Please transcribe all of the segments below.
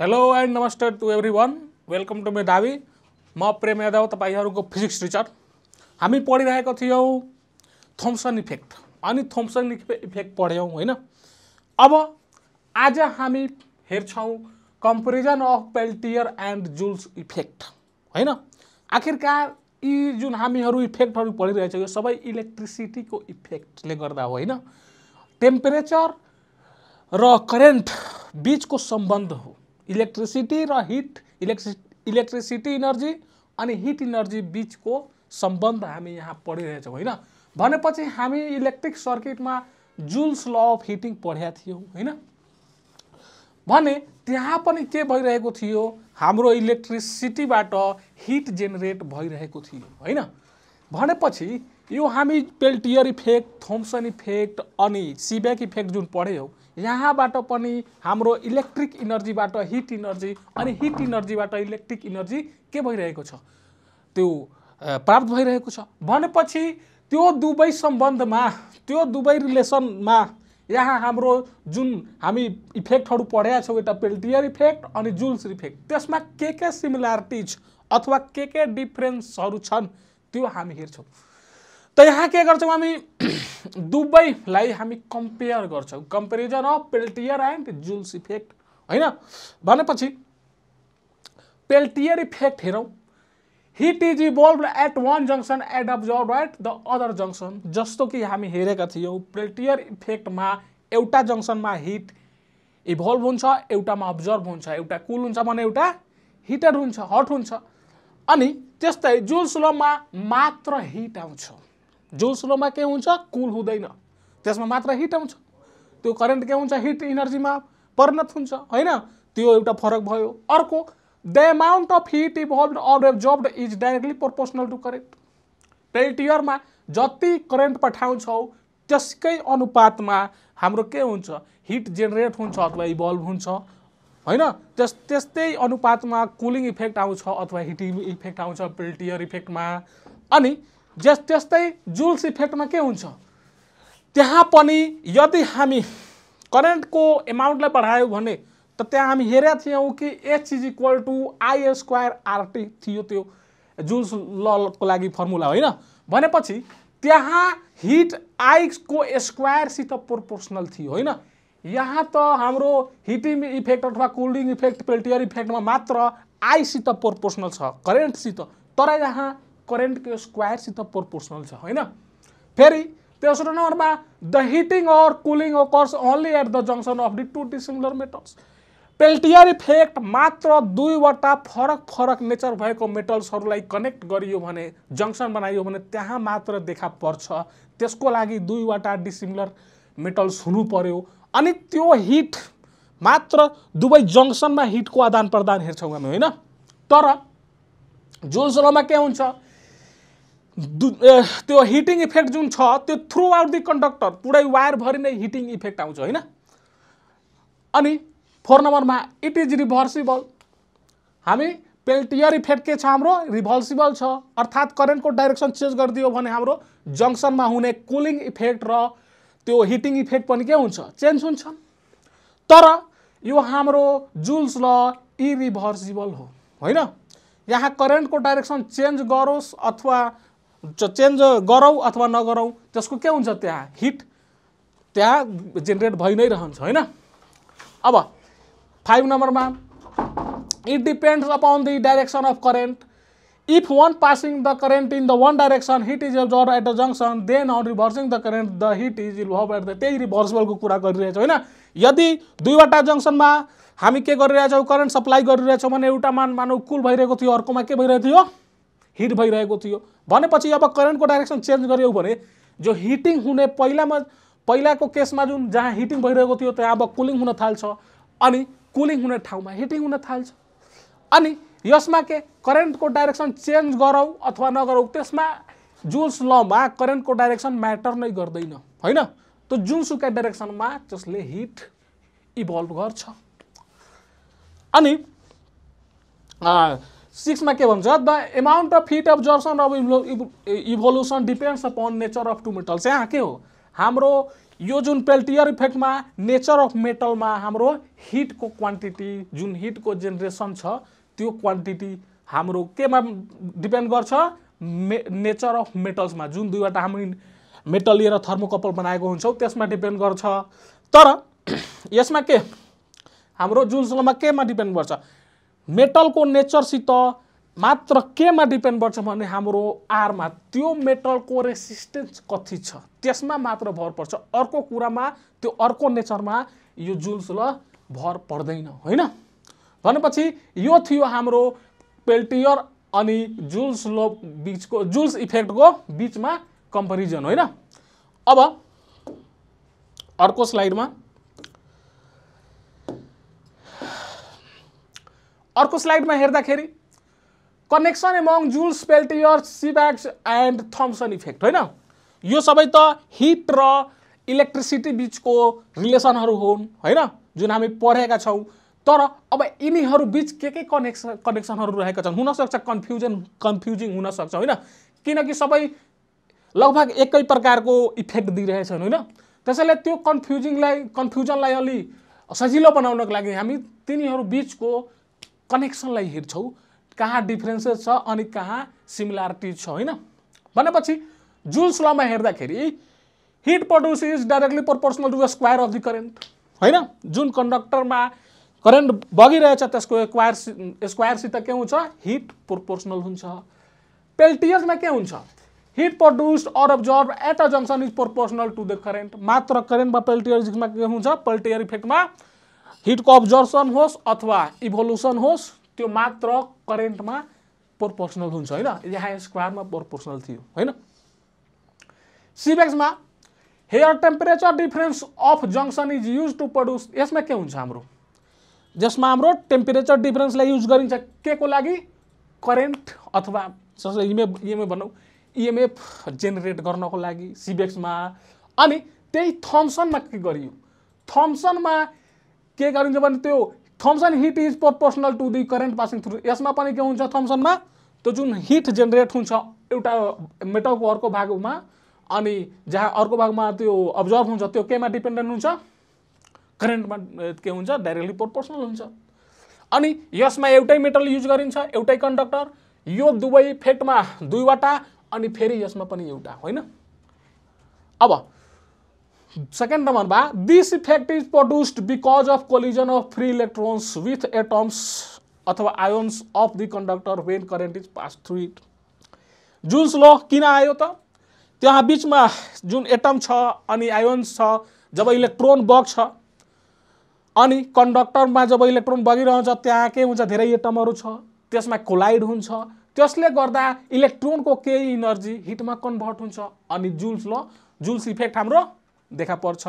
Hello and नमस्ते two everyone. Welcome two मेधावी। म प्रेम यादव, तपाईहरुको फिजिक्स टिचर। हामी पढिरहेका थियौं थॉम्सन इफेक्ट अनि थॉम्सन इफेक्ट पढ्यौं हैन। अब आज हामी हेर्छौं comparison of Peltier and Joule's effect हैन। आखिरकार यी जुन हामीहरु इफेक्टहरु पढिरहेका छौं यो सबै इलेक्ट्रिसिटीको इफेक्टले गर्दा हो हैन। टेम्परेचर र करेन्ट बीचको सम्बन्ध हो। इलेक्ट्रिसिटी र हिट इलेक्ट्रिसिटी एनर्जी अनि हिट एनर्जी बीचको सम्बन्ध हामी यहाँ पढिरहेका छौं हैन। भनेपछि हामी इलेक्ट्रिक सर्किटमा जुल्स ल अफ हिटिङ पढेका थियौं हैन। भने त्यहाँ पनि के भइरहेको थियो, हाम्रो इलेक्ट्रिसिटीबाट हिट जेनेरेट भइरहेको थियो हैन। भनेपछि यो हामी पेल्टियर इफेक्ट, थॉम्सन इफेक्ट अनि सिबेक इफेक्ट जुन पढ्यौं यहाँबाट पनि हाम्रो इलेक्ट्रिक एनर्जीबाट हिट एनर्जी अनि हिट एनर्जीबाट इलेक्ट्रिक एनर्जी के भइरहेको छ, त्यो प्राप्त भइरहेको छ। भनेपछि त्यो दुवै सम्बन्धमा, त्यो दुवै रिलेसनमा यहाँ हाम्रो जुन हामी इफेक्टहरु पढेका छौं एउटा पेल्टियर इफेक्ट अनि जुल्स इफेक्ट, त्यसमा के सिमिलरिटिज अथवा के डिफरेन्सहरु छन् त्यो हामी हेर्छौं। त यहाँ के गर्छौं, हामी दुवैलाई हामी कम्पेयर गर्छौं। Comparison of Peltier and Joule's effect हैन। भनेपछि पेल्टियर इफेक्ट हेरौं। Heat is evolved at one junction and absorbed at the other junction. जस्तो कि हामी हेरेका थियौं पेल्टियर इफेक्टमा एउटा जंक्शनमा हिट इभल्भ हुन्छ, एउटामा अब्जर्भ हुन्छ, एउटा कुल हुन्छ भने एउटा हिटेड हुन्छ, हट हुन्छ। अनि त्यस्तै जुल्स लमा मात्र हिट आउँछ। जुल्स लमा के हुन्छ, कुल हुँदैन, त्यसमा मात्र हिट आउँछ। त्यो करेन्ट के हुन्छ, हिट एनर्जीमा परिणत हुन्छ हैन। त्यो एउटा फरक भयो। अर्को, the amount of heat evolved or absorbed is directly proportional to current. पेल्टियरमा जति करेन्ट पठाउँछौ त्यसकै अनुपातमा हाम्रो के हुन्छ, हिट जेनेरेट हुन्छ अथवा इभल्भ हुन्छ हैन। त्यस्तै अनुपातमा कुलिङ इफेक्ट आउँछ अथवा हिटिङ इफेक्ट आउँछ पेल्टियर इफेक्टमा। अनि त्यस्तै जुल्स इफेक्टमा के हुन्छ, त्यहाँ पनि यदि हामी करेन्टको एमाउन्टलाई बढायौं भने त त्यहाँ हामी हेरेका थियौं कि H is equal to I² RT थियो त्यो जुल्स लको लागि फर्मुला हैन। भनेपछि त्यहाँ हिट I को स्क्वायर सित प्रोपोर्शनल थियो हैन। यहाँ त हाम्रो हिटिङ इफेक्ट अथवा कुलिङ इफेक्ट पेल्टियर इफेक्टमा मात्र I सित प्रोपोर्शनल छ, करेन्ट सित, तर यहाँ करेन्ट को स्क्वायर सित प्रोपोर्शनल छ हैन। फेरि तेस्रो नम्बरमा the heating or cooling occurs only at the junction of the two dissimilar metals. Peltier effect मात्र दुईवटा फरक नेचर भएको मेटल्सहरुलाई कनेक्ट गरियो भने, जंक्शन बनाइयो भने त्यहाँ मात्र देखा पर्छ। त्यसको लागि दुईवटा डिसिमिलर मेटल्स हुनु पर्यो। अनि त्यो हिट मात्र दुवै जंक्शनमा हिटको आदान प्रदान हेर्छौं हामी हैन। तर जुल्स लमा के हुन्छ, त्यो हिटिङ इफेक्ट जुन छ त्यो थ्रु आउट द कन्डक्टर, पुरै वायर भरि नै हिटिङ इफेक्ट आउँछ हैन। अनि 4 नम्बरमा इट इज रिभर्सिबल। हामी पेल्टियर इफेक्ट के छ, हाम्रो रिभर्सिबल छ, अर्थात करेन्टको डाइरेक्सन चेन्ज गरिदियो भने हाम्रो जंक्शनमा हुने कुलिङ इफेक्ट र त्यो हिटिङ इफेक्ट पनि के हुन्छ, चेन्ज हुन्छ। तर यो हाम्रो जुल्स ल इरिभर्सिबल हो हैन। यहाँ करेन्टको डाइरेक्सन चेन्ज गरोस् अथवा चेन्ज गरौ अथवा नगरौ, त्यसको के हुन्छ, त्यहाँ हिट त्यहाँ जेनेरेट भइ नै रहन्छ हैन। अब 5 नम्बरमा it depends upon the direction of current. If one passing the current in the one direction heat is absorbed at the junction, then on reversing the current the heat is evolve at the. त्यही रिभर्सिबलको कुरा गरिरहेछौं हैन। यदि दुईवटा जंक्शनमा हामी के गरिरहेछौं, current supply गरिरहेछौं भने एउटा मानौ कुल भइरहेको थियो, अर्कोमा के भइरहेको थियो, हिट भइरहेको थियो। भनेपछि अब करेन्टको डाइरेक्सन चेन्ज गर्यौ भने जो हिटिङ हुने पहिलाको केसमा जुन जहाँ हिटिङ भइरहेको थियो त्यहाँ अब कुलिङ हुन थाल्छ अनि कुलिङ हुने ठाउँमा हिटिङ हुन थाल्छ। अनि यसमा के करेन्टको डाइरेक्सन चेन्ज गरौ अथवा नगरौ त्यसमा जुल्स लमा करेन्टको डाइरेक्सन म्याटर नै गर्दैन हैन। त जुनसुकै डाइरेक्सनमा त्यसले हिट इभल्भ गर्छ। अनि 6 मा के भन्छ, the amount of heat absorption of evolution depends upon nature of two metals. यहाँ के हो, हाम्रो यो जुन पेल्टियर इफेक्टमा नेचर अफ मेटलमा हाम्रो हिटको क्वान्टिटी जुन हिटको जेनेरेसन छ त्यो क्वान्टिटी हाम्रो केमा डिपेन्ड गर्छ नेचर अफ मेटल्समा जुन दुईवटा हामी मेटल लिएर थर्मोकपल बनाएको हुन्छौँ त्यसमा डिपेन्ड गर्छ। तर यसमा के हाम्रो जुल्समा केमा डिपेन्ड गर्छ मेटलको नेचरसित मात्र केमा डिपेन्ड गर्छ भने हाम्रो आरमा त्यो मेटलको रेसिस्टेन्स कति छ त्यसमा मात्र भर पर्छ। अर्को कुरामा त्यो अर्को नेचरमा यो जुल्स ल भर पर्दैन हैन। भनेपछि यो थियो हाम्रो पेल्टियर अनि जुल्स ल बीचको जुल्स इफेक्टको बीचमा कम्पेरिजन हैन। अब अर्को स्लाइडमा हेर्दाखेरि connection among Joule's Peltier Seebeck's and Thomson effect हैन। यो सबै त हिट र इलेक्ट्रिसिटी बीचको रिलेसनहरू हुन् हैन जुन हामी पढेका छौँ। तर अब यिनीहरू बीच के कनेक्सनहरू रहेका छन् हुन सक्छ कन्फ्युजिङ हुन सक्छ हैन किनकि सबै लगभग एकै प्रकारको इफेक्ट दिइरहेछन् हैन। त्यसैले त्यो कन्फ्युजनलाई अलि सजिलो बनाउनको लागि हामी तिनीहरू बीचको कनेक्सनलाई हेर्छौँ कहाँ डिफरेन्सेस छ अनि कहाँ सिमिलारिटिज छ हैन। भनेपछि जुल्स लमा हेर्दाखेरि heat produce is directly proportional to the square of the current हैन। जुन कन्डक्टरमा करेन्ट बगिरहेछ त्यसको स्क्वायरसित के हुन्छ हिट प्रोपोर्सनल हुन्छ। पेल्टियर्समा के हुन्छ heat produced or absorb at a junction is proportional to the current. मात्र करेन्टमा पेल्टियर्समा के हुन्छ पेल्टियर इफेक्टमा हिटको अब्जर्सन होस् अथवा इभोल्युसन होस् त्यो मात्र करेन्टमा प्रोपोर्सनल हुन्छ हैन। यहाँ स्क्वायरमा प्रोपोर्सनल थियो हैन। सिब्याक्समा here temperature difference of junction is use to produce. यसमा के हुन्छ हाम्रो जसमा हाम्रो टेम्परेचर डिफरेन्सलाई युज गरिन्छ के को लागि करेन्ट अथवा इएमएफ भनौँ इएमएफ जेनेरेट गर्नको लागि सिब्याक्समा। अनि त्यही थम्सनमा के गरियो थम्सनमा के गरिन्छ भने त्यो Thomson heat is proportional to the current passing through. यसमा पनि के हुन्छ थम्सनमा त्यो जुन हिट जेनेरेट हुन्छ एउटा मेटलको अर्को भागमा अनि जहाँ अर्को भागमा त्यो अब्जर्भ हुन्छ त्यो केमा डिपेन्डेन्ट हुन्छ करेन्टमा के हुन्छ डाइरेक्टली प्रोपोर्सनल हुन्छ। अनि यसमा एउटै मेटल युज गरिन्छ एउटै कन्डक्टर यो दुवै इफेक्टमा दुईवटा अनि फेरि यसमा पनि एउटा हैन। अब सेकेन्ड नम्बरमा this effect is produced because of collision of free electrons with atoms अथवा ions of the conductor when current is pass through it. Joule's law किन आयो त त्यहाँ बीचमा जुन एटम छ अनि आयोन्स छ जब इलेक्ट्रोन बग्छ अनि कन्डक्टरमा जब इलेक्ट्रोन बगिरहन्छ त्यहाँ के हुन्छ धेरै एटमहरू छ त्यसमा कोलाइड हुन्छ त्यसले गर्दा इलेक्ट्रोनको केही इनर्जी हिटमा कन्भर्ट हुन्छ अनि जुल्स इफेक्ट हाम्रो देखा पर्छ।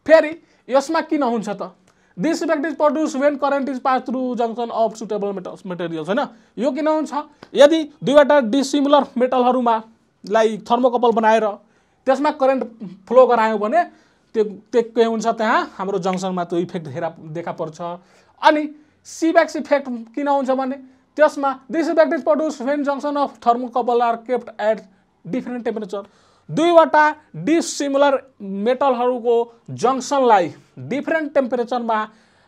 फेरि यसमा किन हुन्छ त this effect is produce when current is pass through junction of suitable materials हैन। यो किन हुन्छ यदि दुईवटा डिसिमिलर मेटलहरुमा लाई थर्मोकपल बनाएर त्यसमा करेन्ट फ्लो गरायो भने त्यो के हुन्छ त्यहाँ हाम्रो जंक्सनमा त्यो इफेक्ट देखा पर्छ। अनि सिब्याक्स इफेक्ट किन हुन्छ भने त्यसमा this effect is produce when junction of thermocouple are kept at different temperature. दुईवटा डिसिमिलर मेटलहरूको जंक्सनलाई डिफरेन्ट टेम्परेचरमा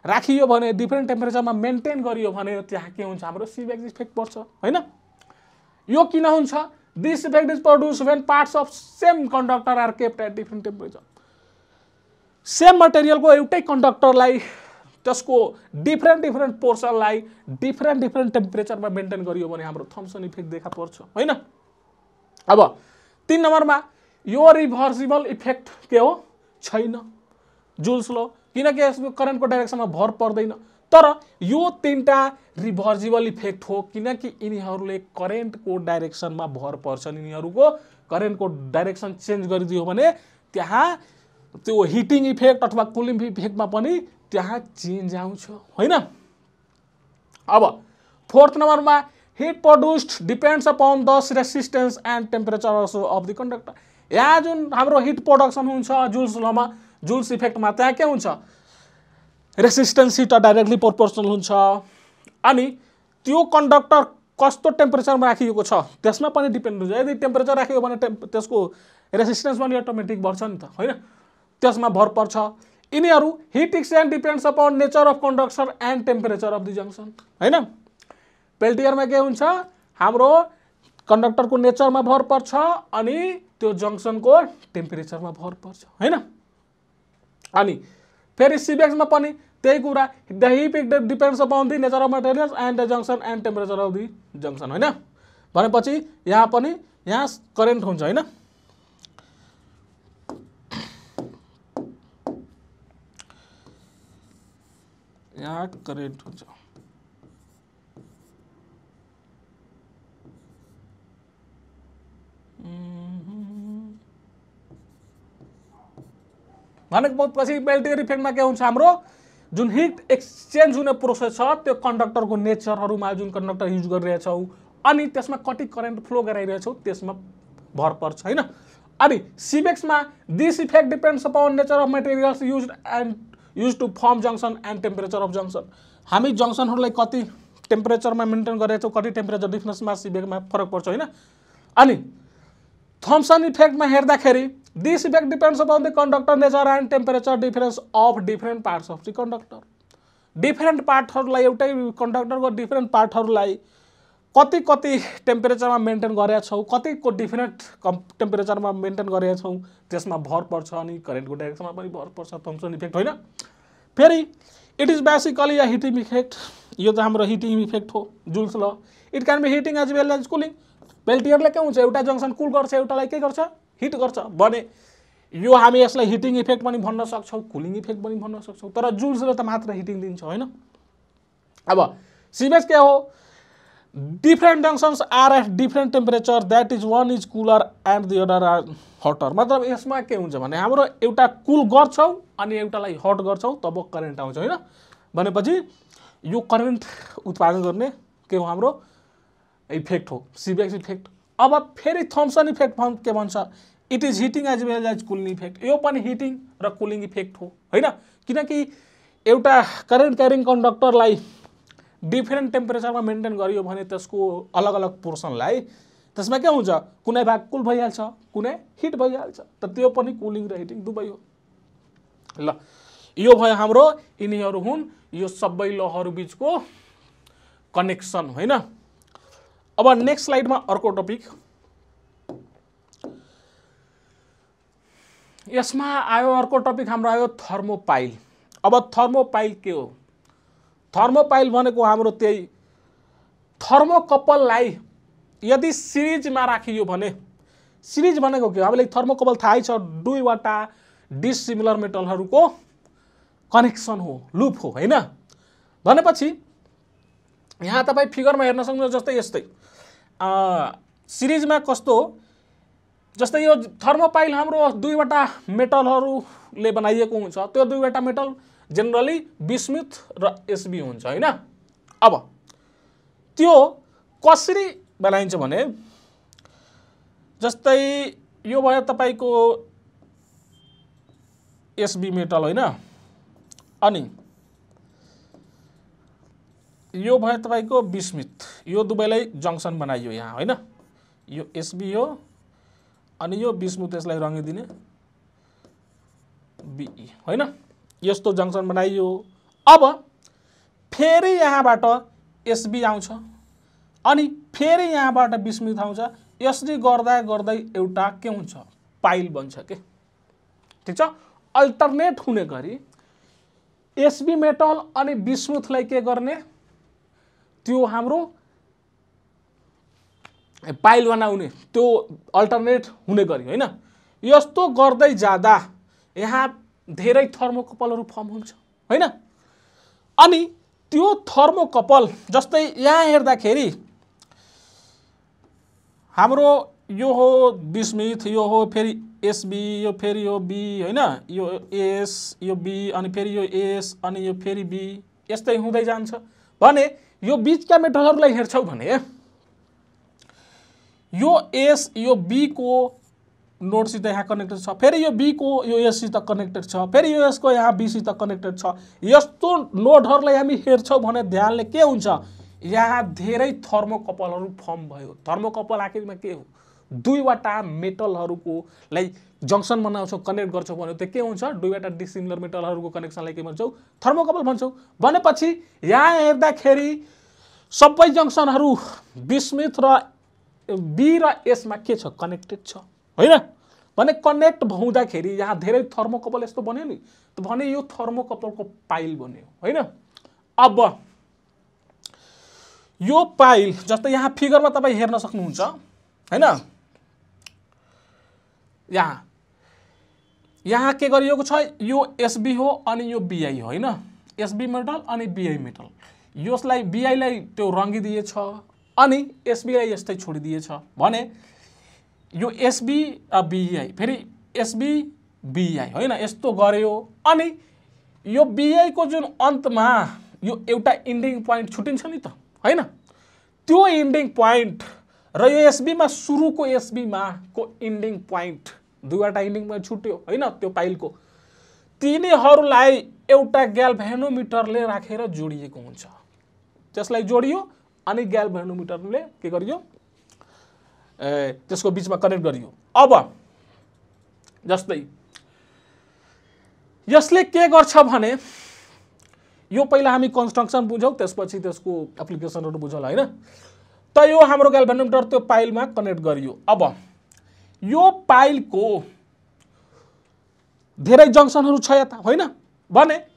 राखियो भने डिफरेन्ट टेम्परेचरमा मेन्टेन गरियो भने त्यहाँ के हुन्छ हाम्रो सिब्याक्स इफेक्ट पर्छ हैन। यो किन हुन्छ this effect is produce when parts of same conductor are kept at different temperature. Same मटेरियलको एउटै कन्डक्टरलाई त्यसको डिफरेन्ट पोर्सनलाई डिफरेन्ट टेम्परेचरमा मेन्टेन गरियो भने हाम्रो थम्सन इफेक्ट देखा पर्छ हैन। अब 3 नम्बरमा यो रिभर्सिबल इफेक्ट के हो छैन जुल्स ल किनकि यसको करेन्टको डाइरेक्सनमा भर पर्दैन। तर यो 3टा रिभर्सिबल इफेक्ट हो किनकि यिनीहरूले करेन्टको डाइरेक्सनमा भर पर्छन्। यिनीहरूको करेन्टको डाइरेक्सन चेन्ज गरिदियो भने त्यहाँ त्यो हिटिङ इफेक्ट अथवा कुलिङ इफेक्टमा पनि त्यहाँ चेन्ज आउँछ हैन। अब 4th नम्बरमा hit produced depends upon the resistance and temperature also of the conductor. यहाँ जुन हाम्रो हिट प्रोडक्सन हुन्छ जुल्स लमा जुल्स इफेक्टमा त्यहाँ के हुन्छ रेसिस्टेन्स हिट डाइरेक्टली प्रोपोर्सनल हुन्छ अनि त्यो कन्डक्टर कस्तो टेम्परेचरमा राखिएको छ त्यसमा पनि डिपेन्ड हुन्छ। यदि टेम्परेचर राखियो भने त्यसको रेसिस्टेन्स पनि अटोमेटिक बढ्छ नि त, होइन? त्यसमा भर पर्छ। यिनीहरू hit exchange depends upon nature of conduction and temperature of the junction, होइन? पेल्टियरमा के हुन्छ, हाम्रो कन्डक्टरको नेचरमा भर पर्छ अनि त्यो जङ्सनको टेम्परेचरमा भर पर्छ, होइन? अनि फेरि सिबेक्समा पनि त्यही कुरा, the hit depends upon the nature of materials and the junction and temperature of the junction, होइन? भनेपछि यहाँ पनि यहाँ करेन्ट हुन्छ, होइन? यहाँ करेन्ट हुन्छ। भनेको पछि पेल्टियर इफेक्टमा के हुन्छ, हाम्रो जुन हिट एक्सचेन्ज हुने प्रोसेस छ त्यो कन्डक्टरको नेचरहरूमा, जुन कन्डक्टर युज गरिरहेछौँ अनि त्यसमा कति करेन्ट फ्लो गराइरहेछौँ त्यसमा भर पर्छ, होइन? अनि सिबेक्समा this effect depends upon nature of materials use to form junction and temperature of junction. हामी जङ्सनहरूलाई कति टेम्परेचरमा मेन्टेन गरेछौँ, कति टेम्परेचर डिफ्रेन्समा सिबेकमा फरक पर्छ, होइन? अनि थम्सन इफेक्टमा हेर्दाखेरि this effect depends upon the conductor nature and temperature difference of different parts of the conductor. Different पार्टहरूलाई, एउटै कन्डक्टरको डिफरेन्ट पार्टहरूलाई कति कति टेम्परेचरमा मेन्टेन गरेका छौँ, कतिको डिफरेन्ट टेम्परेचरमा मेन्टेन गरेका छौँ त्यसमा भर पर्छ अनि करेन्टको डाइरेक्सनमा पनि भर पर्छ, थम्सन इफेक्ट, होइन? फेरि it is basically a heating effect. यो त हाम्रो हिटिङ इफेक्ट हो, Joule's law. It can be heating as well as cooling. पेल्टियरले के हुन्छ, एउटा जङ्सन कुल गर्छ, एउटालाई के गर्छ, हिट गर्छ भने यो हामी यसलाई हिटिङ इफेक्ट पनि भन्न सक्छौँ, कुलिङ इफेक्ट पनि भन्न सक्छौँ, तर जुल्सले त मात्र हिटिङ दिन्छ, होइन? अब सिबेक्स के हो, different junctions are at different temperature, that is one is cooler and the other are hotter. मतलब यसमा के हुन्छ भने हाम्रो एउटा कुल गर्छौँ अनि एउटालाई हट गर्छौँ तब करेन्ट आउँछ, होइन? भनेपछि यो करेन्ट उत्पादन गर्ने के हो, हाम्रो इफेक्ट हो, सिबेक्स इफेक्ट। अब फेरि थम्सन इफेक्ट के भन्छ, it is heating as well as cooling effect. यो पनि हिटिङ र कुलिङ इफेक्ट हो, होइन? किनकि एउटा करेन्ट क्यारिङ कन्डक्टरलाई डिफरेन्ट टेम्परेचरमा मेन्टेन गरियो भने त्यसको अलग अलग पोर्सनलाई त्यसमा के हुन्छ, कुनै भाग कुल भइहाल्छ, कुनै हिट भइहाल्छ, त त्यो पनि कुलिङ र हिटिङ दुवै हो। ल, यो भयो हाम्रो यिनीहरू हुन् यो सबै लहरहरू बिचको कनेक्सन, होइन? अब नेक्स्ट स्लाइडमा अर्को टपिक यसमा आयो, अर्को टपिक हाम्रो आयो थर्मोपाइल। अब थर्मोपाइल के हो? थर्मोपाइल भनेको हाम्रो त्यही थर्मोकपललाई यदि सिरिजमा राखियो भने, सिरिज भनेको के हो, हामीलाई थर्मोकपल थाहै छ, दुईवटा डिसिमिलर मेटलहरूको कनेक्सन हो, लुप हो, होइन? भनेपछि यहाँ तपाईँ फिगरमा हेर्न सक्नुहुन्छ, जस्तै यस्तै सिरिजमा कस्तो हो, जस्तै यो थर्मोपाइल हाम्रो दुईवटा मेटलहरूले बनाइएको हुन्छ, त्यो दुईवटा मेटल जेनरली बिस्मुथ र एसबी हुन्छ, होइन? अब त्यो कसरी बनाइन्छ भने, जस्तै यो भयो तपाईँको एसबी मेटल, होइन? अनि यो भयो तपाईँको बिस्मुथ, यो दुवैलाई जङ्सन बनाइयो यहाँ, होइन? यो एसबी हो अनि यो बिस्मुथ, यसलाई रङ्गिदिने बिई, होइन? यस्तो जङ्सन बनाइयो। अब फेरि यहाँबाट एसबी आउँछ अनि फेरि यहाँबाट बिस्मुथ आउँछ, यसरी गर्दा गर्दै एउटा के हुन्छ, पाइल बन्छ के, ठिक छ? अल्टरनेट हुने गरी एसबी मेटल अनि बिस्मुथलाई के गर्ने, त्यो हाम्रो पाइल बनाउने, त्यो अल्टरनेट हुने गरी, होइन? यस्तो गर्दै जाँदा यहाँ धेरै थर्मोकपलहरू फर्म हुन्छ, होइन? अनि त्यो थर्मोकपल जस्तै यहाँ हेर्दाखेरि हाम्रो यो हो बिस्मुथ, यो हो फेरि एसबी, यो फेरि यो बी, होइन? यो एस, यो बी, अनि फेरि यो एस, अनि यो फेरि बी, यस्तै हुँदै जान्छ। भने यो बिचका मेटलहरूलाई हेर्छौँ भने यो एस, यो बी को नोडसित यहाँ कनेक्टेड छ, फेरि यो बी को यो एससित कनेक्टेड छ, फेरि यो एसको यहाँ बीसित कनेक्टेड छ। यस्तो नोडहरूलाई हामी हेर्छौँ भने ध्यानले के हुन्छ, यहाँ धेरै थर्मोकपलहरू फर्म भयो। थर्मोकपल आखिरमा के हो? दुईवटा मेटलहरूको लाई जङ्सन बनाउँछौ, कनेक्ट गर्छौ भने त्यो के हुन्छ? दुईवटा डिसिमिलर मेटलहरूको कनेक्सनलाई के भन्छौ? थर्मोकपल भन्छौ। भनेपछि यहाँ हेर्दाखेरि सबै जङ्सनहरू बिस्मिथ र बी र एसमा के छ? कनेक्टेड छ, होइन? भने कनेक्ट हुँदाखेरि यहाँ धेरै थर्मोकपल यस्तो बन्यो नि, त भने यो थर्मोकपलको पाइल बन्यो, होइन? अब यो पाइल जस्तै यहाँ फिगरमा तपाईँ हेर्न सक्नुहुन्छ, होइन? यहाँ के गरिएको छ? यो एसबी हो अनि यो बीआई हो, होइन? एसबी मेटल अनि बीआई मेटल। यसलाई बीआईलाई त्यो रङ्गिदिएछ अनि एसबीलाई यस्तै छोडिदिएछ भने यो एसबी बीआई फेरि एसबी बीआई, होइन? यस्तो गर्यो अनि यो बीआई को जुन अन्तमा यो एउटा इन्डिङ पोइन्ट छुटिन्छ नि त, होइन? त्यो इन्डिङ पोइन्ट र यो एसबीमा सुरुको एसबीमा को इन्डिङ पोइन्ट, दुईवटा इन्डिङ पोइन्ट छुट्यो, होइन? त्यो पाइलको तिनीहरूलाई एउटा ग्याल्भेनोमिटरले राखेर जोडिएको हुन्छ। त्यसलाई जोडियो अनि ग्याल्भेनोमिटरले के गरियो? त्यसको बीचमा कनेक्ट गरियो। अब जस्तै यसले के गर्छ भने यो पहिला हामी कन्स्ट्रक्सन बुझौँ, त्यसपछि त्यसको एप्लिकेसनहरू बुझौँ, होइन? त यो हाम्रो ग्याल्भेनोमिटर त्यो पाइलमा कनेक्ट गरियो। अब यो पाइलको धेरै जङ्सनहरू छ यता, होइन? भने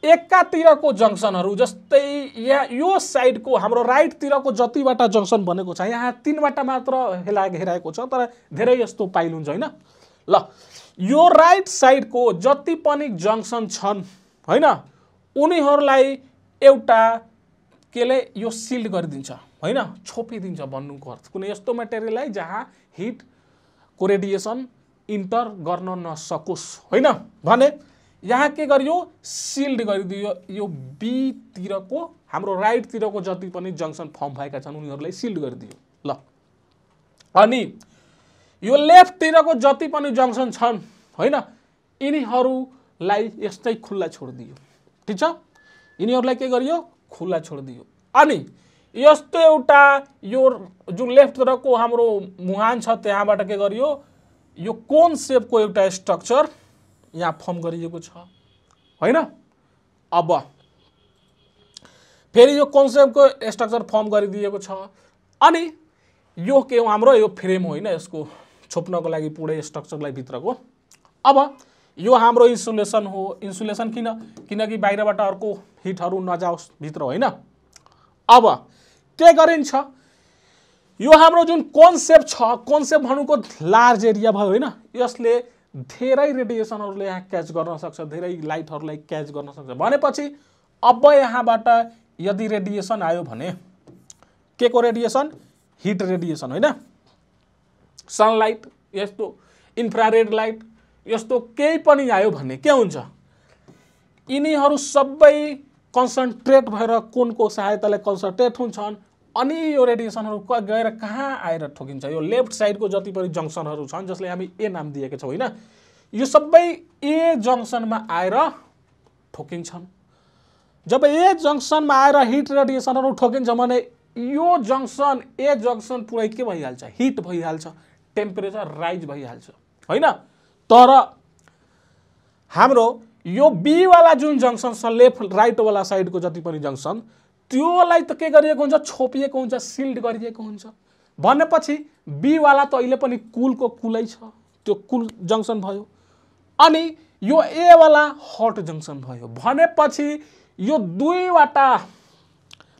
एकातिरको जङ्सनहरू जस्तै यहाँ यो साइडको हाम्रो राइटतिरको जतिवटा जङ्सन बनेको छ, यहाँ 3वटा मात्र हेराएको छ, तर धेरै यस्तो पाइल हुन्छ, होइन? ल, यो राइट साइडको जति पनि जङ्सन छन्, होइन, उनीहरूलाई एउटा केले यो सिल्ड गरिदिन्छ, होइन? छोपिदिन्छ भन्नुको अर्थ। कुनै यस्तो मटेरियललाई जहाँ हिटको रेडिएसन इन्टर गर्न नसकोस्, होइन? भने यहाँ के गरियो? सिल्ड गरिदियो। यो बीतिरको हाम्रो राइटतिरको जति पनि जङ्सन फर्म भएका छन् उनीहरूलाई सिल्ड गरिदियो। ल, अनि यो लेफ्टतिरको जति पनि जङ्सन छन्, होइन, यिनीहरूलाई यस्तै खुल्ला छोडिदियो। ठिक छ? यिनीहरूलाई के गरियो? खुल्ला छोडिदियो। अनि यस्तो एउटा यो जुन लेफ्टतिरको हाम्रो मुहान छ त्यहाँबाट के गरियो? यो कोन सेपको एउटा स्ट्रक्चर यहाँ फर्म गरिएको छ, होइन? अब फेरि यो कोन सेपको स्ट्रक्चर फर्म गरिदिएको छ अनि यो के हो? हाम्रो यो फ्रेम, होइन? यसको छोप्नको लागि पुरै स्ट्रक्चरलाई भित्रको। अब यो हाम्रो इन्सुलेसन हो। इन्सुलेसन किनकि बाहिरबाट अर्को हिटहरू नजाओस् भित्र, होइन? अब के गरिन्छ? यो हाम्रो जुन कन्सेप्ट छ, कन्सेप्ट भन्नुको लार्ज एरिया भयो, होइन? यसले धेरै रेडिएसनहरूले यहाँ क्याच गर्न सक्छ, धेरै लाइटहरूलाई क्याच गर्न सक्छ। भनेपछि अब यहाँबाट यदि रेडिएसन आयो भने के को रेडिएसन? हिट रेडिएसन, होइन? सनलाइट, यस्तो इन्फ्रारेड लाइट, यस्तो केही पनि आयो भने के हुन्छ? यिनीहरू सबै कन्सन्ट्रेट भएर कोनको सहायताले कन्सन्ट्रेट हुन्छन् अनि यो रेडिएसनहरू गएर कहाँ आएर ठोकिन्छ? यो लेफ्ट साइडको जति पनि जङ्सनहरू छन् जसले हामी ए नाम दिएका छौँ, होइन? यो सबै ए जङ्सनमा आएर ठोकिन्छन्। जब ए जङ्सनमा आएर हिट रेडिएसनहरू ठोकिन्छ भने यो जङ्सन ए जङ्सन पुरै के भइहाल्छ? हिट भइहाल्छ, टेम्परेचर राइज भइहाल्छ, होइन? तर हाम्रो यो बी वाला जुन जङ्सन छ लेफ्ट राइट वाला साइडको जति पनि जङ्सन त्योलाई त के गरिएको हुन्छ? छोपिएको हुन्छ, सिल्ड गरिएको हुन्छ। भनेपछि बी वाला त अहिले पनि कुलको कुलै छ, त्यो कुल जङ्सन भयो अनि यो ए वाला हट जङ्सन भयो। भनेपछि यो दुईवटा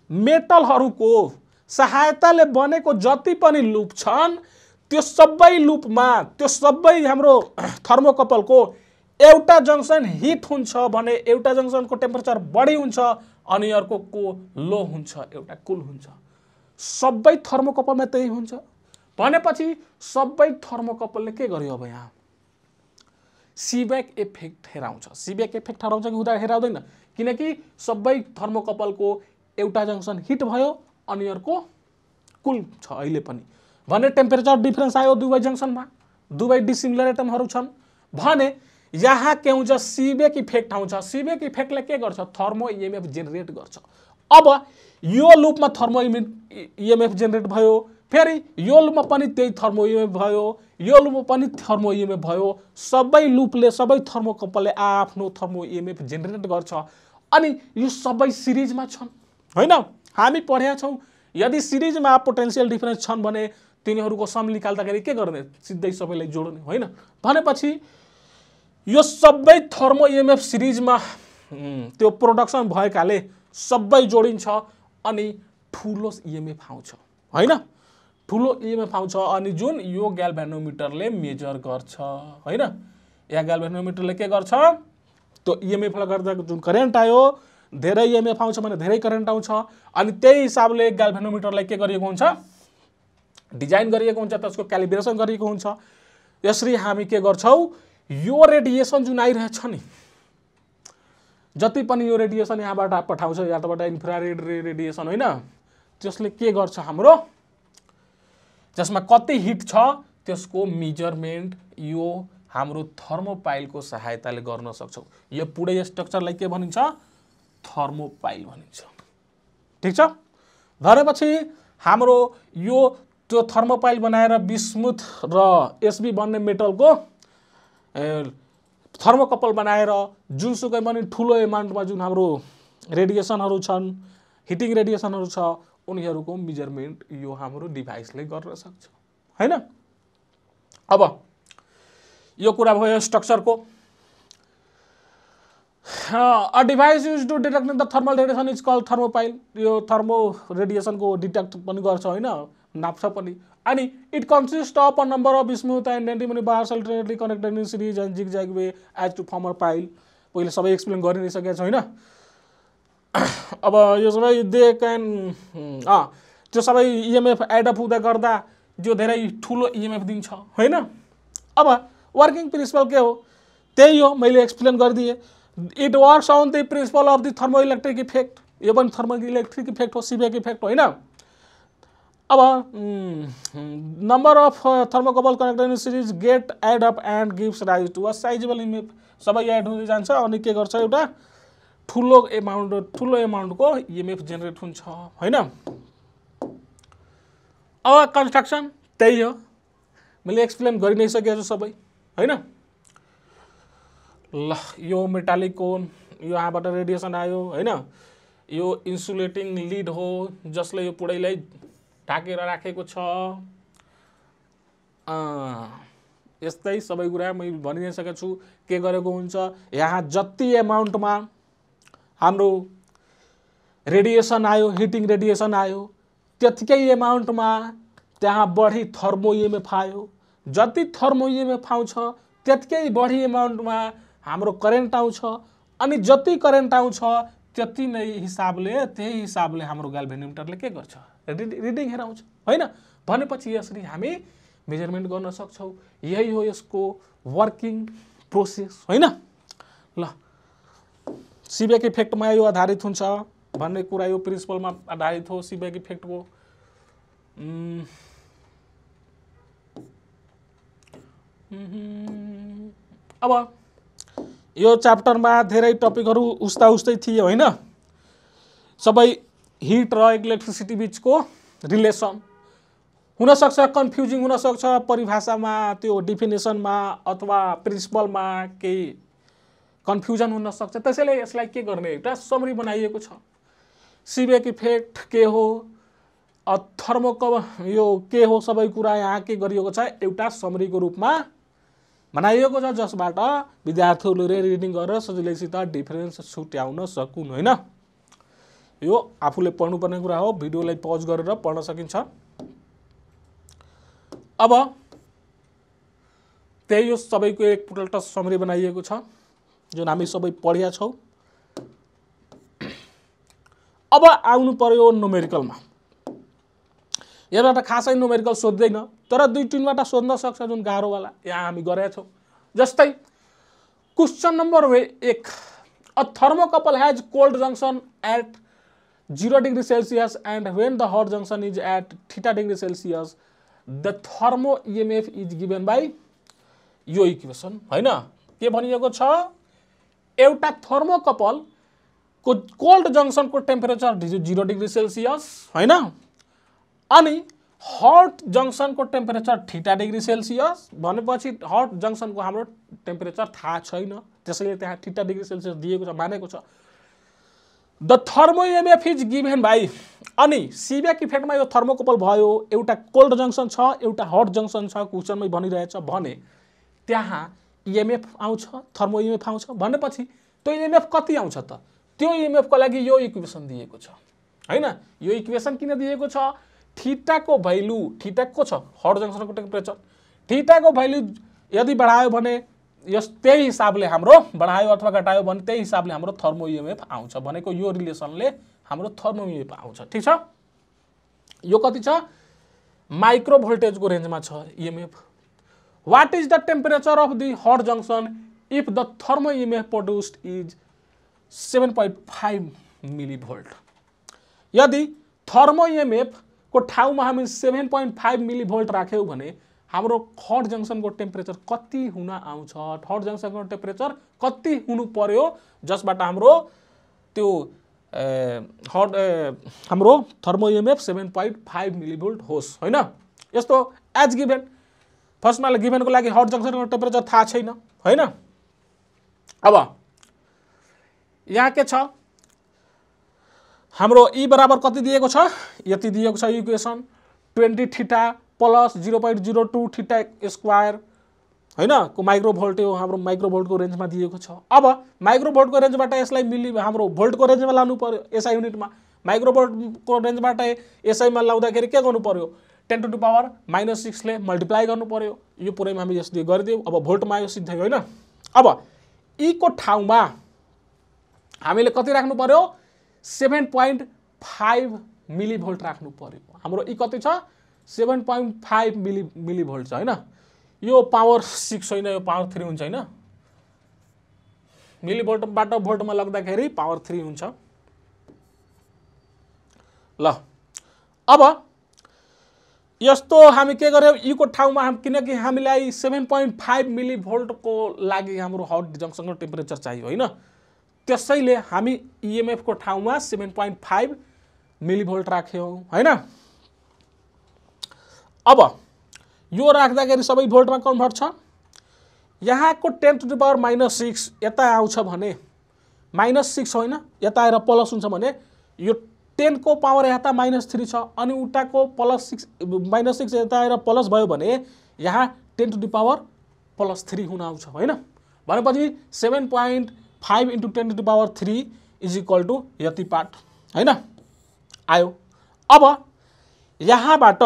मेटलहरूको सहायताले बनेको जति पनि लुप छन् त्यो सबै लुपमा त्यो सबै हाम्रो थर्मोकपलको एउटा जङ्सन हिट हुन्छ भने एउटा जङ्सनको टेम्परेचर बढी हुन्छ अनि अर्कोको लो हुन्छ, एउटा कुल हुन्छ। सबै थर्मोकपलमा त्यही हुन्छ। भनेपछि सबै थर्मोकपलले के गर्यो? अब यहाँ सीबेक इफेक्ट हेराउँछ। सीबेक इफेक्ट हेराउँछ कि हेराउँदैन? किनकि सबै थर्मोकपलको एउटा जङ्सन हिट भयो अनि अर्को कुल छ अहिले पनि भने टेम्परेचर डिफरेन्स आयो दुवै जङ्सनमा, दुवै डिसिमिलर एटमहरू छन् भने यहाँ के हुन्छ? सीबेक इफेक्ट आउँछ। सीबेक इफेक्टले के गर्छ? थर्मो इएमएफ जेनेरेट गर्छ। अब यो लुपमा थर्मो इएमएफ जेनेरेट भयो, फेरि यो लुपमा पनि त्यही थर्मो इएमएफ भयो, यो लुपमा पनि थर्मो इएमएफ भयो। सबै लुपले सबै थर्मोकपलले आफ्नो थर्मो इएमएफ जेनेरेट गर्छ अनि यो सबै सिरिजमा छन् हैन। हामी पढेका छौँ यदि सिरिजमा पोटेन्शियल डिफरेन्स छन् भने तिनीहरूको सम निकाल्दाखेरि के गर्ने, सिधै सबैलाई जोड्ने हैन। भनेपछि यो सबै थर्मो इएमएफ सिरिजमा त्यो प्रोडक्सन भएकाले सबै जोडिन्छ अनि ठुलो इएमएफ आउँछ हैन। ठुलो इएमएफ आउँछ अनि जुन यो ग्याल्भेनोमिटरले मेजर गर्छ हैन। या ग्याल्भेनोमिटरले के गर्छ, त्यो इएमएफले गर्दा जुन करेन्ट आयो, धेरै इएमएफ आउँछ भने धेरै करेन्ट आउँछ अनि त्यही हिसाबले ग्याल्भेनोमिटरलाई के गरिएको हुन्छ, डिजाइन गरिएको हुन्छ, त्यसको क्यालिब्रेसन गरिएको हुन्छ। यसरी हामी के गर्छौँ, यो रेडिएसन जुन आइरहेछ नि, जति पनि यो रेडिएसन यहाँबाट पठाउँछ, यहाँबाट इन्फ्रारेड रेडिएसन हैन, त्यसले के गर्छ, हाम्रो जसमा कति हिट छ त्यसको मेजरमेन्ट यो हाम्रो थर्मोपाइलको सहायताले गर्न सक्छौँ। यो पुरै स्ट्रक्चरलाई के भनिन्छ, थर्मोपाइल भनिन्छ। ठीक छ। भनेपछि हाम्रो यो त्यो थर्मोपाइल बनाएर बिस्मुथ र एसबी बन्ने मेटलको थर्मोकपल बनाएर जुनसुकै पनि ठुलो एमाउन्टमा जुन हाम्रो रेडिएसनहरू छन्, हिटिङ रेडिएसनहरू छ, उनीहरूको मेजरमेन्ट यो हाम्रो डिभाइसले गर्न सक्छ हैन। अब यो कुरा भयो स्ट्रक्चरको। A device use to detect the thermal radiation is called thermopile. यो थर्मो रेडिएसनको डिटेक्ट पनि गर्छ हैन, नाप्छ पनि। अनि it consist of a number of bismuth and antimony bars alternately connected in series and zigzag way as to form a pile. पहिले सबै एक्सप्लेन गरि नै सकेको छ हैन। अब यो सबै दे क्यान त्यो सबै इएमएफ एडअप हुँदा गर्दा जो धेरै ठुलो इएमएफ दिन्छ हैन। अब वर्किङ प्रिन्सिपल के हो, त्यही हो, मैले एक्सप्लेन गरिदिएँ। It works on the principle of the thermoelectric effect. यो पनि थर्मोइलेक्ट्रिक इफेक्ट हो, सिबेक इफेक्ट होइन। अब number of thermocouple connected in series get add up and gives rise to a sizeable EMF. सबै एड हुँदै जान्छ अनि के गर्छ, एउटा ठुलो एमाउन्टको इएमएफ जेनेरेट हुन्छ हैन। अब कन्स्ट्रक्सन त्यही हो, मैले एक्सप्लेन गरि नै सकेको छु सबै हैन। ल यो मेटालिक कोन, यो यहाँबाट रेडिएसन आयो हैन। यो इन्सुलेटिङ लिड हो जसले यो पुडैलाई ढाकेर राखेको छ। यस्तै सबै कुरा मैले भनिसकेको छु के गरेको हुन्छ। यहाँ जति एमाउन्टमा हाम्रो रेडिएसन आयो, हिटिङ रेडिएसन आयो, त्यतिकै एमाउन्टमा त्यहाँ बढी थर्मो इएमएफ आयो। जति थर्मो इएमएफ आउँछ त्यतिकै बढी एमाउन्टमा हाम्रो करेन्ट आउँछ अनि जति करेन्ट आउँछ त्यति नै हिसाबले, त्यही हिसाबले हाम्रो ग्याल्भेनोमिटरले के गर्छ, रिडिङ हेराउँछ हैन। भनेपछि यसरी हामी मेजरमेन्ट गर्न सक्छौँ। यही हो यसको वर्किङ प्रोसेस हैन। ल सिबेक इफेक्टमा यो आधारित हुन्छ भन्ने कुरा यो प्रिन्सिपलमा आधारित हो सिबेक इफेक्टको। अब यो च्याप्टरमा धेरै टपिकहरू उस्तै थिए हैन। सबै हिट र इलेक्ट्रिसिटी बिचको रिलेसन हुनसक्छ, कन्फ्युजिङ हुनसक्छ परिभाषामा, त्यो डिफिनेसनमा अथवा प्रिन्सिपलमा केही कन्फ्युजन हुनसक्छ। त्यसैले यसलाई के गर्ने, एउटा समरी बनाइएको छ। सिबेक इफेक्ट के हो, थर्मोकपल यो के हो, सबै कुरा यहाँ के गरिएको छ, एउटा समरीको रूपमा बनाइएको छ जसबाट विद्यार्थीहरूले रिडिङ गरेर सजिलैसित डिफरेन्स छुट्याउन सकुन् हैन। यो आफूले पढ्नुपर्ने कुरा हो, भिडियोलाई पज गरेर पढ्न सकिन्छ। अब त्यही यो सबैको एकपल्ट समरी बनाइएको छ जुन हामी सबै पढेका छौँ। अब आउनु पर्यो न्युमेरिकलमा। यसबाट खासै न्युमेरिकल सोध्दैन, तर दुई तीनबाट सोध्न सक्छ जुन गाह्रोवाला यहाँ हामी गरेका छौँ। जस्तै question number 1, a thermocouple has cold junction at 0 degree Celsius and when the hot junction is at θ degree Celsius the thermo EMF is given by यो इक्वेसन हैन। के भनिएको छ, एउटा थर्मोकपल को कोल्ड जंक्सनको टेम्परेचर 0 डिग्री सेल्सियस हैन, अनि हट जंक्सनको टेम्परेचर थीटा डिग्री सेल्सियस भनेपछि हट जंक्सनको हाम्रो टेम्परेचर थाहा छैन, त्यसैले त्यहाँ थीटा डिग्री सेल्सियस दिएको छ मानेको छ। The thermo EMF is given by, अनि सिबेक इफेक्टमा यो थर्मोकपल भयो, एउटा कोल्ड जंक्सन छ एउटा हट जंक्सन छ, क्वेसनमै भनिरहेछ भने त्यहाँ इएमएफ आउँछ, थर्मो इएमएफ आउँछ भनेपछि त्यो इएमएफ कति आउँछ त? त्यो इएमएफ को लागि यो इक्वेसन दिएको छ हैन। यो इक्वेसन किन दिएको छ? थीटाको भ्यालु, थीटाको छ हट जंक्सनको टेम्परेचर, थीटाको भ्यालु यदि बढायो भने यस त्यही हिसाबले हाम्रो बढायो अथवा घटायो भने त्यही हिसाबले हाम्रो थर्मो इएमएफ आउँछ भनेको यो रिलेसनले हाम्रो थर्मो इएमएफ आउँछ। ठीक छ, यो कति छ? माइक्रो भोल्टेजको रेन्जमा छ EMF. What is the temperature of the hot junction if the thermo EMF produced is 7.5 millivolt? यदि थर्मो इएमएफ को ठाउँमा हामी 7.5 मिलिभोल्ट राख्यौं भने हाम्रो हट जंक्सनको टेम्परेचर कति हुन आउँछ? हट जंक्सनको टेम्परेचर कति हुनु पर्यो जसबाट हाम्रो त्यो हाम्रो थर्मो इएमएफ 7.5 मिलिभोल्ट होस् हैन। यस्तो एज गिभन, फर्स्टमा गिभनको लागि हट जंक्सनको टेम्परेचर थाहा छैन हैन। अब यहाँ के छ हाम्रो ई बराबर कति दिएको छ? यति दिएको छ equation 20 theta plus 0.02 theta square हैन को माइक्रोभोल्ट हो, हाम्रो माइक्रोभोल्टको रेन्जमा दिएको छ। अब माइक्रोभोल्टको रेन्जबाट यसलाई हाम्रो भोल्टको रेन्जमा लानु पर्यो, एसआई युनिटमा। माइक्रोभोल्टको रेन्जबाट एसआईमा लाउँदाखेरि के गर्नु पर्यो? 10 to the power -6 ले मल्टिप्लाई गर्नु पर्यो। यो पुरैमा हामी यसले गरिदियौ। अब भोल्टमा यो सिधै हैन। अब ई को ठाउँमा हामीले कति राख्नु पर्यो? 7.5 मिलिभोल्ट राख्नु पर्यो। हाम्रो ई कति छ? 7.5 मिलिभोल्ट छ हैन। यो पावर 6 हैन, यो पावर 3 हुन्छ हैन। मिलिभोल्टबाट भोल्टमा लाग्दाखेरि पावर 3 हुन्छ। ल अब यस्तो हामी के गर्यौ? ई को ठाउँमा किनकि हामीलाई 7.5 मिलिभोल्ट को लागि हाम्रो हट जंक्सनको टेम्परेचर चाहियो हैन, त्यसैले हामी इएमएफ को ठाउँमा 7.5 मिलिभोल्ट राख्यौं हैन। अब यो राख्दाखेरि सबै भोल्टमा कन्भर्ट छ। यहाँको 10 to the power -6 यता आउँछ भने -6 होइन, यता आएर प्लस हुन्छ भने यो 10 को पावर यता -3 छ, अनि उताको -6 यता आएर प्लस भयो भने यहाँ 10 to the power +3 हुन आउँछ हैन। भनेपछि 7.5 into 10 to the power 3 is equal to यति पार्ट हैन आयो। अब यहाँबाट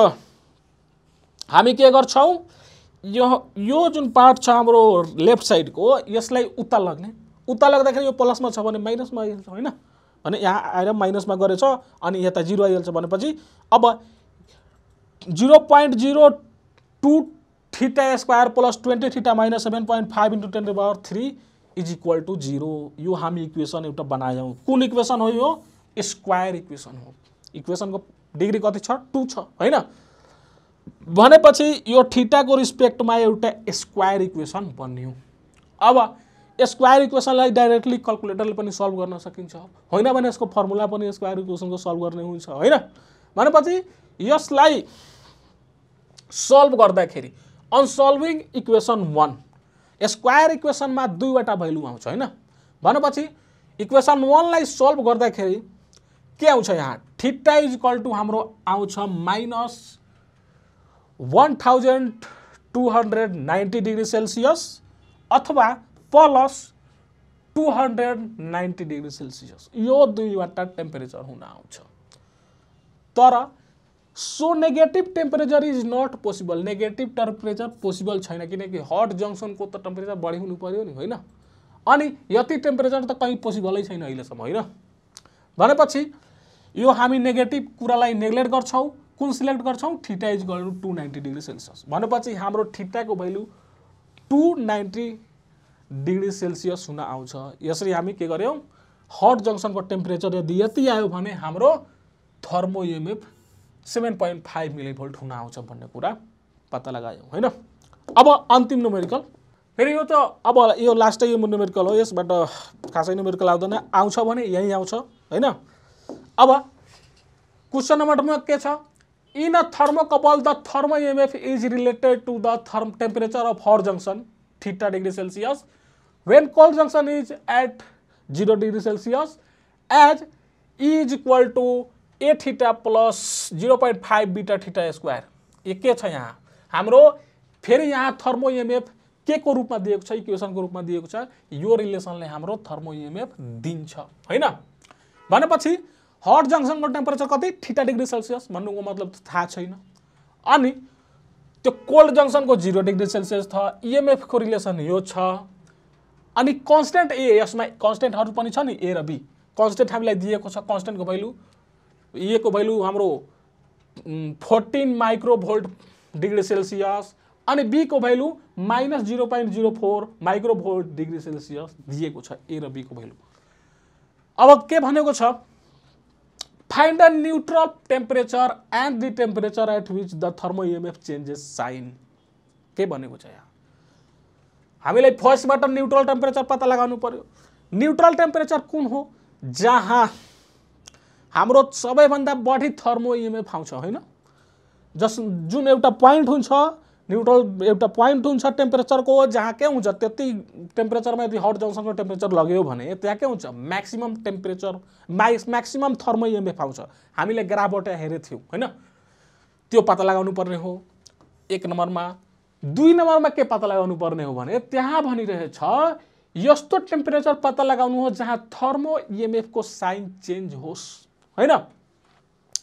हामी के गर्छौं? यो जुन पार्ट छ हाम्रो लेफ्ट साइड को, यसलाई उता लग्ने, उता लाग्दाखेरि यो प्लसमा छ भने माइनसमा आइहाल्छ हैन। अनि यहाँ आएर माइनसमा गरेछ अनि यता 0 आइहाल्छ भनेपछि अब 0.02 theta square plus 20 theta minus 7.5 into 10 to the power 3 is equal to 0। यो हामी इक्वेसन एउटा बनायौं। कुन इक्वेसन हो यो? स्क्वायर इक्वेसन हो। इक्वेसनको डिग्री कति छ? 2 छ हैन। भनेपछि यो थीटाको रिस्पेक्टमा एउटा स्क्वायर इक्वेसन बन्यो। अब स्क्वायर इक्वेसनलाई डाइरेक्टली क्याल्कुलेटरले पनि सल्भ गर्न सकिन्छ हैन भने यसको फर्मुला पनि स्क्वायर इक्वेसनको सल्भ गर्ने हुन्छ हैन। भनेपछि यसलाई सल्भ गर्दाखेरि अन सल्भिङ इक्वेसन 1 स्क्वायर इक्वेसनमा दुईवटा भ्यालु आउँछ हैन। भनेपछि इक्वेसन 1 लाई सल्भ गर्दाखेरि के आउँछ? यहाँ थीटा इज इक्वल टू हाम्रो आउँछ -1290 डिग्री सेल्सियस अथवा प्लस 290 डिग्री सेल्सियस। यो दुईवटा टेम्परेचर हुन आउँछ। तर सो negative temperature is not possible. Negative temperature possible छैन किनकि हट जंक्सनको त टेम्परेचर बढी हुनु पर्यो नि हैन। अनि यति टेम्परेचर त कहीं पोसिबलै छैन अहिलेसम्म हैन। भनेपछि यो हामी नेगेटिभ कुरालाई नेग्लेक्ट गर्छौं। कुन सिलेक्ट गर्छौं? Theta is equal to 290 degree Celsius. भनेपछि हाम्रो थीटाको भ्यालु 290 डिग्री सेल्सियस हुन आउँछ। यसरी हामी के गर्यौं? हट जंक्सनको टेम्परेचर यदि यति आयो भने हाम्रो थर्मो इएमएफ 7.5 मिलिभोल्ट हुन आउँछ भन्ने कुरा पत्ता लगायौं हैन। अब अन्तिम न्युमेरिकल फेरि यो त अब यो लास्टै यो न्युमेरिकल हो, यसबाट खासै न्युमेरिकल आउँदैन, आउँछ भने यही आउँछ हैन। अब क्वेसन नम्बर 2 के छ, in a thermocouple the thermal EMF is related to the temperature of hot junction theta degree Celsius when cold junction is at 0 degree Celsius as E is equal to A theta plus 0.5 beta theta square. ये के छ यहाँ हाम्रो, फेरि यहाँ thermo EMF के को रूपमा दिएको छ, इक्वेसनको रूपमा दिएको छ, यो रिलेसनले हाम्रो थर्मो इएमएफ दिन्छ हैन। भनेपछि हट जंक्शनको टेम्परेचर कति, थीटा डिग्री सेल्सियस, भन्नुको मतलब थाहा छैन। अनि त्यो कोल्ड जंक्शनको 0 डिग्री सेल्सियस छ, इएमएफ को रिलेसन यो छ। अनि कन्स्टेन्ट ए, यसमा कन्स्टेन्टहरु पनि छ नि, ए र बी। कन्स्टेन्ट हामीलाई दिएको छ, कन्स्टेन्टको भ्यालु, ए को भ्यालु हाम्रो 14 माइक्रोभोल्ट डिग्री सेल्सियस, अनि बी को भ्यालु -0.04 माइक्रोभोल्ट डिग्री सेल्सियस दिएको छ, ए र बी को भ्यालु। अब के भनेको छ, find the neutral temperature and the temperature at which the thermo EMF changes sign. के भनेको छ यहाँ, हामीलाई फर्स्टबाट न्यूट्रल टेम्परेचर पत्ता लगाउनु पर्यो। न्यूट्रल टेम्परेचर कुन हो, जहाँ हाम्रो सबैभन्दा बढी थर्मो इएमएफ आउँछ हैन। जुन एउटा पोइन्ट हुन्छ, न्यूट्रल एउटा पोइन्ट हुन्छ टेम्परेचरको, जहाँ के हुन्छ, त्यति टेम्परेचरमा यदि हट जंक्शनको टेम्परेचर लग्यो भने त्यहाँ के हुन्छ, maximum temperature maximum thermo EMF आउँछ। हामीले ग्राफबाट हेरेको थियौँ हैन, त्यो पत्ता लगाउनु पर्ने हो 1 नम्बरमा। 2 नम्बरमा के पत्ता लगाउनु पर्ने हो भने, त्यहाँ भनिरहेछ यस्तो टेम्परेचर पत्ता लगाउनु हो जहाँ थर्मो इएमएफ को साइन चेन्ज होस् हैन।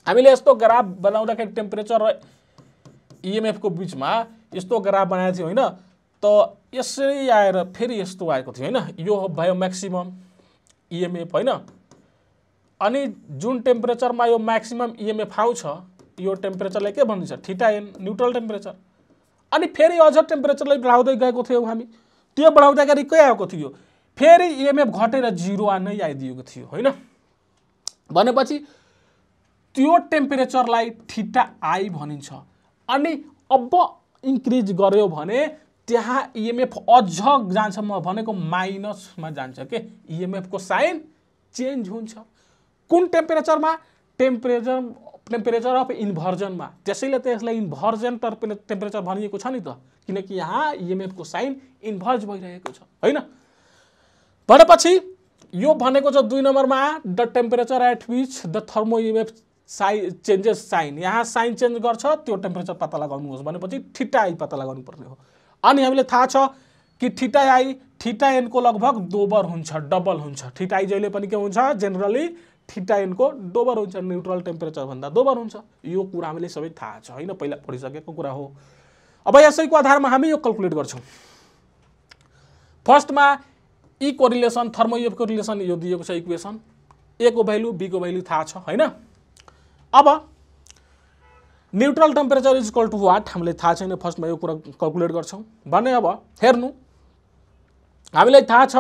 हामीले यस्तो ग्राफ बनाउँदाखेरि टेम्परेचर र इएमएफ को बीचमा यस्तो ग्राफ बनाएको थियो हैन, त यसरी आएर फेरि यस्तो आएको थियो हैन। यो भयो म्याक्सिमम इएमएफ हैन। अनि जुन टेम्परेचरमा यो म्याक्सिमम इएमएफ आउँछ, यो टेम्परेचरलाई के भनिन्छ, थीटा एन, न्यूट्रल टेम्परेचर। अनि फेरि अझ टेम्परेचरलाई बढाउँदै गएको थियौँ हामी, त्यो बढाउँदाखेरि के आएको थियो, फेरि इएमएफ घटेर 0 नै आइदिएको थियो हैन। भनेपछि त्यो टेम्परेचरलाई थीटा आई भनिन्छ। अनि अब इन्क्रिज गर्यो भने त्यहाँ इएमएफ अझ जान्छ, म भनेको माइनसमा जान्छ के, इएमएफ को साइन चेन्ज हुन्छ। कुन टेम्परेचरमा, टेम्परेचर अफ इन्भर्जनमा, त्यसैले त्यसलाई इन्भर्जन टेम्परेचर भनिएको छ नि त, किनकि यहाँ इएमएफ को साइन इन्भर्ज भइरहेको छ हैन। भनेपछि यो भनेको छ 2 नम्बरमा the temperature at which the thermo EMF changes sign, यहाँ साइन चेन्ज गर्छ, त्यो टेम्परेचर पत्ता लगाउनुहोस् भनेपछि थीटा आई पत्ता लगाउनु पर्ने हो। अनि हामीले थाहा छ कि थीटा आई थीटा एन को लगभग दोबर हुन्छ, डबल हुन्छ। थीटा आई जहिले पनि के हुन्छ, जेनरली थीटा एन को दोबर हुन्छ, न्यूट्रल टेम्परेचर भन्दा दोबर हुन्छ। यो कुरा हामीले सबै थाहा छ हैन, पहिला पढिसकेको कुरा हो। अब यसैको आधारमा हामी यो क्याल्कुलेट गर्छौं। फर्स्टमा ई को रिलेसन, थर्मो इएमएफ को रिलेसन यो दिएको छ इक्वेसन, ए को भ्यालु बी को भ्यालु थाहा छ हैन। अब neutral temperature is equal to what हामीले थाहा छैन, फर्स्टमा यो कुरा क्याल्कुलेट गर्छौं भने। अब हेर्नु, हामीलाई थाहा छ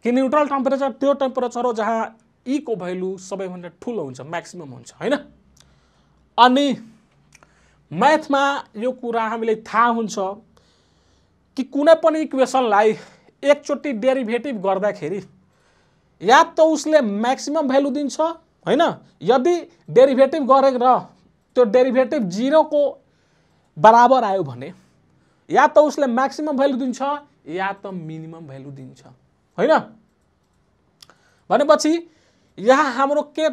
कि न्यूट्रल टेम्परेचर त्यो टेम्परेचर हो जहाँ ई को भ्यालु सबैभन्दा ठुलो हुन्छ, म्याक्सिमम हुन्छ हैन। अनि म्याथमा यो कुरा हामीलाई थाहा हुन्छ कि कुनै पनि इक्वेसनलाई एकचोटि डेरिभेटिभ गर्दाखेरि या त उसले म्याक्सिमम भ्यालु दिन्छ हैन, यदि डेरिभेटिभ गरेर त्यो डेरिभेटिभ 0 को बराबर आयो भने या त उसले म्याक्सिमम भ्यालु दिन्छ या त मिनिमम भ्यालु दिन्छ हैन। भनेपछि यहाँ हाम्रो के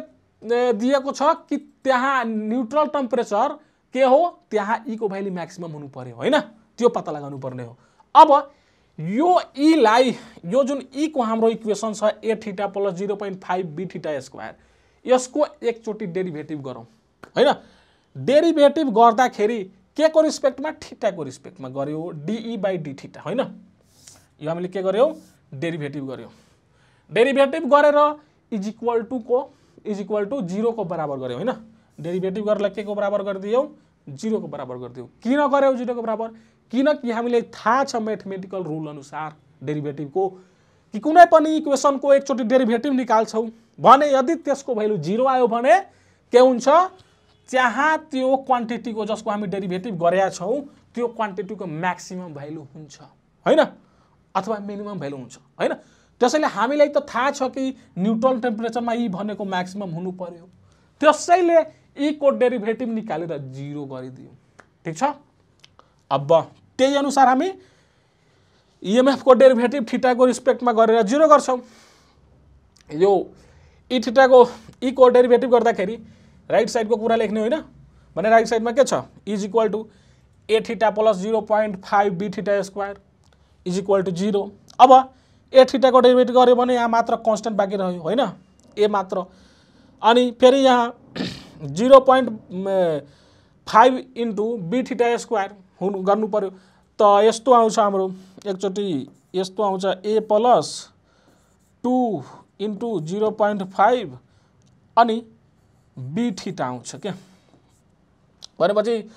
दिएको छ कि त्यहाँ न्यूट्रल टेम्परेचर के हो, त्यहाँ ई को भ्यालु म्याक्सिमम हुनु पर्यो हैन, त्यो पत्ता लगाउनु पर्ने हो। अब यो ई लाई, यो जुन ई को हाम्रो इक्वेसन छ A theta plus 0.5 B theta square, यसको एकचोटि डेरिभेटिभ गरौँ हैन। डेरिभेटिभ गर्दाखेरि के को रिस्पेक्टमा, थीटा को रिस्पेक्टमा गर्यो, डीई बाइ डी थीटा हैन। यो हामीले के गर्यो, डेरिभेटिभ गर्यो। डेरिभेटिभ गरेर इज इक्वल टु 0 को बराबर गर्यो हैन। डेरिभेटिभ गरेर के को बराबर गरिदियौ, 0 को बराबर गरिदियौ। किन गर्यो 0 को बराबर, किनकि हामीले थाहा छ मैथमेटिकल रुल अनुसार डेरिभेटिभ को कि कुनै पनि इक्वेसन को एकचोटि डेरिभेटिभ निकाल्छौ भने यदि त्यसको भ्यालु 0 आयो भने के हुन्छ, त्यहाँ त्यो क्वान्टिटी को जसको हामी डेरिभेटिभ गरेका छौं त्यो क्वान्टिटी को म्याक्सिमम भ्यालु हुन्छ हैन, अथवा मिनिमम भ्यालु हुन्छ हैन। त्यसैले हामीलाई त थाहा छ कि न्युट्रल टेम्परेचरमा ई भनेको म्याक्सिमम हुनु पर्यो, त्यसैले ई को डेरिभेटिभ निकालेर 0 गरिदियौँ। ठीक छ। अब त्यही अनुसार हामी ईएमएफ को डेरिभेटिभ थीटा को रिस्पेक्टमा गरेर 0 गर्छौं। यो ई थीटा को ई को डेरिभेटिभ गर्दाखेरि राइट साइड को कुरा लेख्ने होइन भने राइट साइडमा के छ, is equal to A theta plus 0.5 B theta square is equal to 0। अब ए थीटा को डेरिभेटिभ गर्यो भने यहाँ मात्र कन्स्टेन्ट बाँकी रह्यो होइन, ए मात्र, अनि फेरि यहाँ 0.5 इन्टु बी थीटा स्क्वायर गर्नु पर्यो। त यस्तो आउँछ हाम्रो, एकचोटि यस्तो आउँछ ए प्लस 2 इन्टु 0.5 अनि बी थीटा आउँछ क्या। भनेपछि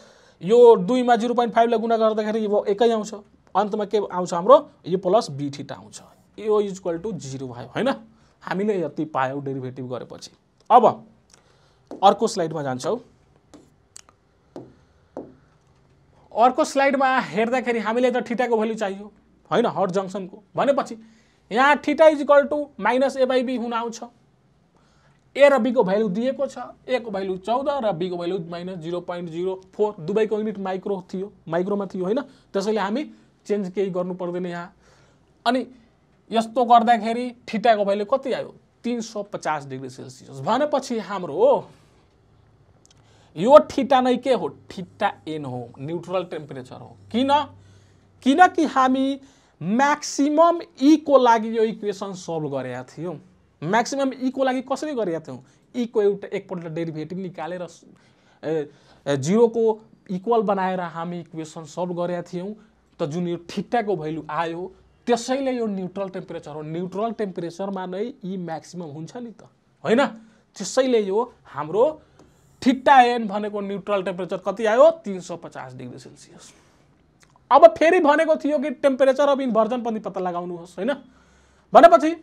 यो 2 मा 0.5 लाई गुणा गर्दाखेरि यो एकै आउँछ, अन्तमा के आउँछ हाम्रो, यो प्लस बी थीटा आउँछ, यो इज इक्वल टु 0 भयो हैन। हामीले यति पायौं डेरिभेटिभ गरेपछि। अब अर्को स्लाइडमा जान्छौं। अर्को स्लाइडमा हेर्दाखेरि हामीले त थीटा को भ्यालु चाहियो हैन, हट जंक्सनको, भनेपछि यहाँ theta is equal to minus A by B हुन आउँछ। ए र बी को भ्यालु दिएको छ, ए को भ्यालु 14 र बी को भ्यालु माइनस 0.04, दुवैको युनिट माइक्रो थियो, माइक्रोमा थियो हैन, त्यसैले हामी चेन्ज केही गर्नु पर्दैन यहाँ। अनि यस्तो गर्दाखेरि थीटा को भ्यालु कति आयो, 350 डिग्री सेल्सियस। भनेपछि हाम्रो यो थीटा नै के हो, थीटा एन हो, न्यूट्रल टेम्परेचर हो। किनकि हामी मैक्सिमम ई को लागि यो इक्वेसन सल्भ गरेका थियौं। मैक्सिमम ई को लागि कसरी गरेका थियौं, ई को एउटा एकपल्ट डेरिभेटिभ निकालेर 0 को इक्वल बनाएर हामी इक्वेसन सल्भ गरेका थियौं। त जुन यो थीटा को भ्यालु आयो त्यसैले यो न्यूट्रल टेम्परेचर हो। न्यूट्रल टेम्परेचरमा नै ई मैक्सिमम हुन्छ नि त हैन। त्यसैले यो हाम्रो थीटा एन भनेको न्यूट्रल टेम्परेचर कति आयो, 350 डिग्री सेल्सियस। अब फेरि भनेको थियो कि टेम्परेचर अफ इन्भर्जन पनि पत्ता लगाउनुहोस् हैन। भनेपछि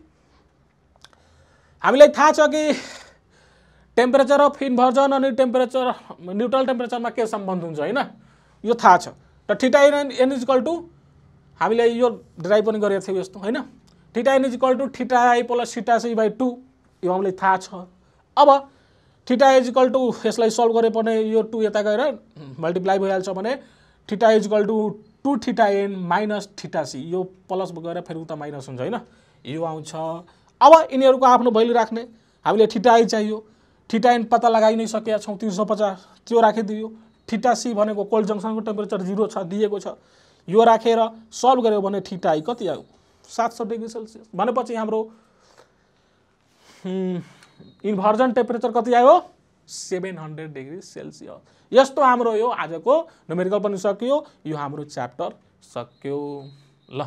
हामीलाई थाहा छ कि टेम्परेचर अफ इन्भर्जन अनि टेम्परेचर न्यूट्रल टेम्परेचरमा के सम्बन्ध हुन्छ हैन, यो थाहा छ। त theta N is equal to हामीले यो ड्राइभ पनि गरेको थियौं यस्तो हैन, theta N is equal to theta I plus theta C by 2, यो हामीलाई थाहा छ। अब थीटा इज इक्वल टु यसलाई सल्भ गरे पनि यो 2 यता गएर मल्टिप्लाई भइहाल्छ भने theta is equal to 2 theta an minus theta C, यो प्लस गएर फेरि उता माइनस हुन्छ हैन, यो आउँछ। अब यिनीहरुको आफ्नो भ्यालु राख्ने, हामीले थीटा आई चाहियो, थीटा एन पत्ता लगाइ नै सकेका छौं 350, त्यो राखिदियो। थीटा सी भनेको कोल्ड जंक्सनको टेम्परेचर 0 छ दिएको छ, यो राखेर सल्भ गर्यो भने थीटा आई कति आयो, 700 डिग्री सेल्सियस। भनेपछि हाम्रो इन्भर्जन टेम्परेचर कति आयो, 700 डिग्री सेल्सियस। यस्तो हाम्रो यो आजको न्युमेरिकल पनि सकियो, यो हाम्रो च्याप्टर सक्यो। ल